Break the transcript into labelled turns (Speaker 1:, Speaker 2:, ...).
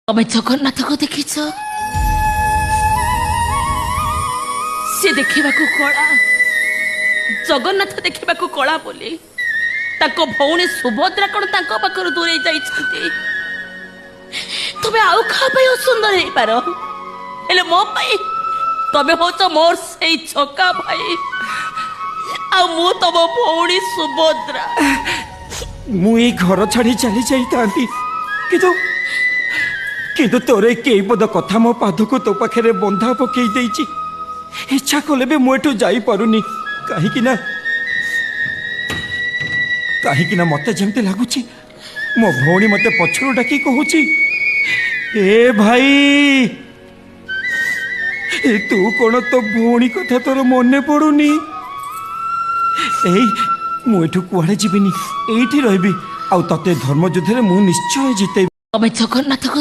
Speaker 1: तमे जगन्नाथ को देखिछ से देखा कला जगन्नाथ देखा कला बोली ताको भौणी सुभद्रा कौन ताको पाखर दूरे जाइछन्ति तमे आउ खा पाई सुंदर हे पारो हेले मो पाई तमे होच मोर सेई छका भाई आ मु तम भौणी सुभद्रा
Speaker 2: मु ए घर छाड़ी चली जाइतांती किंतु किंतु तोरे कई पद कथा मो पाद को तो पाखे बंधा पकई देइछि इच्छा कले भी मुझे जाई पारुनी कहीं मते जमते लगुच मो भौणी मते पछरु डाकी कहूची ए भाई ए तू कौन तो भौणी कथा तोर मने पड़ुनी मुझे कुआड़े जीविनी एठी रहबी आउ तते धर्मयुद्ध रे मु निश्चय जिते
Speaker 1: तमे जगन्नाथ को